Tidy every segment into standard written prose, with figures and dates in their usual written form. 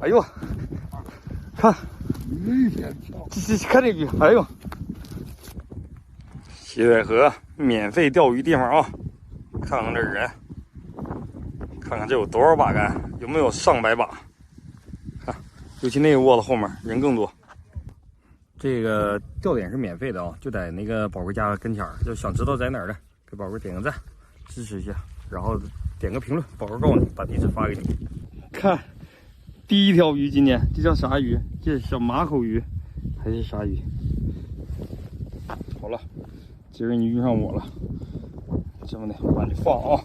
哎呦，看，看这鱼，哎呦，西戴河免费钓鱼地方啊！看看这人，看看这有多少把竿，有没有上百把？看，尤其那个窝子后面人更多。这个钓点是免费的啊，就在那个宝哥家跟前儿。就想知道在哪儿的，给宝哥点个赞，支持一下，然后点个评论，宝哥告诉你，把地址发给你。看，第一条鱼今天这叫啥鱼？这是小马口鱼还是啥鱼？好了，今儿你遇上我了，这么的往里放啊，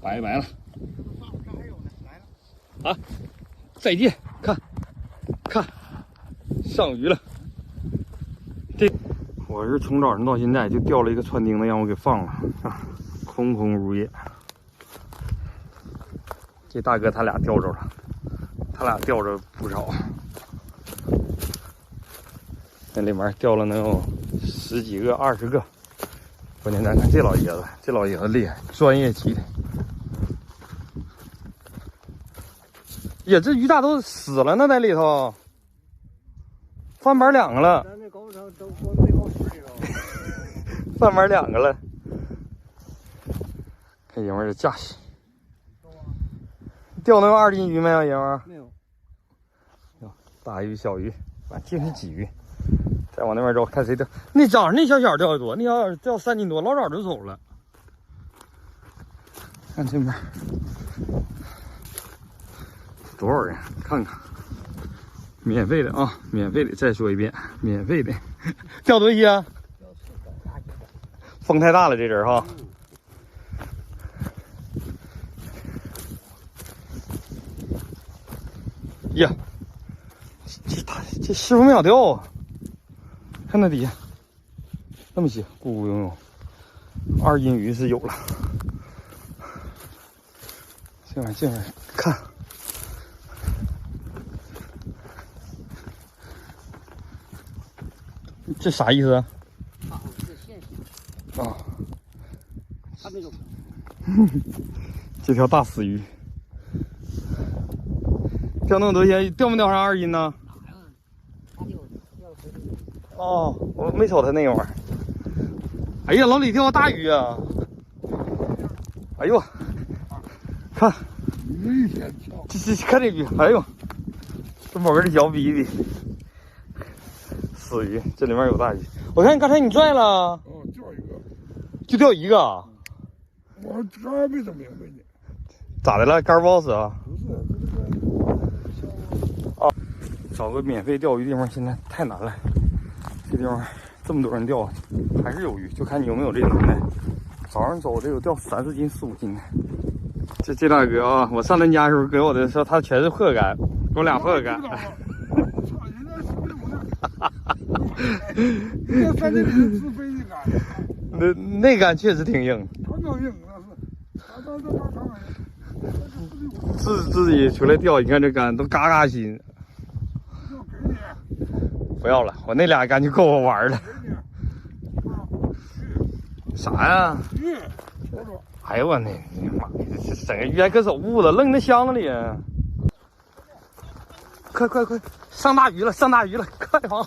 拜拜了。啊，再见，看，上鱼了。这我是从早上到现在就钓了一个穿钉子，让我给放了啊，空空如也。这大哥他俩钓着了，他俩钓着不少，那里面钓了能有10几个、20个。关键咱看这老爷子，这老爷子厉害，专业级的。呀，这鱼咋都死了呢？在里头，翻板2个了。翻板2个了。看爷们儿的架势，钓能有2斤鱼没有，爷们儿？没有。大鱼小鱼，反正是鲫鱼。再往那边找，看谁钓。那早上那小钓的多，那小钓3斤多，老早就走了。看这边。多少人？看看，免费的啊，免费的！再说一遍，免费的。钓多些啊？风太大了，这阵哈。呀，这师傅没想钓啊！看那底下，那么些，咕咕拥拥，2斤鱼是有了。这玩意看。这啥意思啊？啊，这条大死鱼，钓那么多钱，钓没钓上2斤呢？哦，我没瞅他那会儿。哎呀，老李钓大鱼啊！哎呦，看，这看这鱼，哎呦，这宝哥的脚比一比。死鱼，这里面有大鱼。我看刚才你拽了，钓一个，就钓一个。我还没整明白呢。咋的了？竿不好使啊？不是，啊，找个免费钓鱼地方现在太难了。这地方这么多人钓，还是有鱼，就看你有没有这能耐。早上走这有钓3、4斤、4、5斤的。这大哥啊，我上他家的时候给我的说他全是破竿，给我俩破竿。那在这里是自飞的杆，那杆确实挺硬，刚硬那是，自己出来钓，你看这杆都嘎嘎新。不要了，我那俩杆就够我玩了。啥呀？哎呦我那妈，这整个鱼还搁手捂了，扔那箱子里。快，上大鱼了，快跑！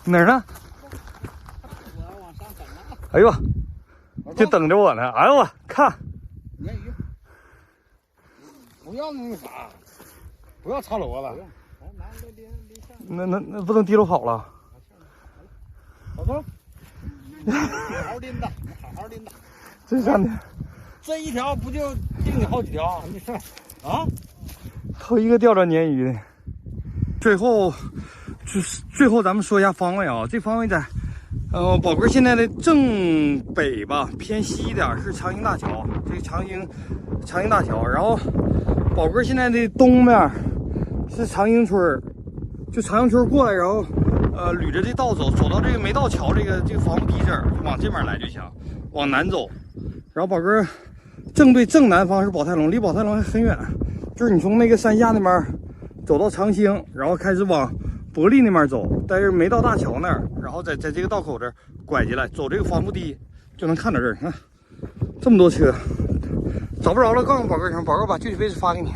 哪儿呢？哎呦，就等着我呢！哎呦我看，不要那啥，不要插篓子。那不能提溜跑了。老头，好好拎的，好好拎的。这上的，这一条不就定你好几条？你看啊，头一个钓着鲶鱼的。最后咱们说一下方位啊，这方位在宝哥现在的正北吧，偏西一点是长兴大桥，这个长兴大桥，然后宝哥现在的东面是长兴村，就长兴村过来，然后捋着这道走到这个梅道桥这个防护堤这儿，往这边来就行，往南走，然后宝哥正对正南方是宝泰隆，离宝泰隆还很远，就是你从那个山下那边走到长兴，然后开始往伯利那边走，但是没到大桥那儿，然后在这个道口这儿拐进来，走这个防护堤就能看到这儿。你看这么多车，找不着了，告诉宝哥一声，宝哥把具体位置发给你。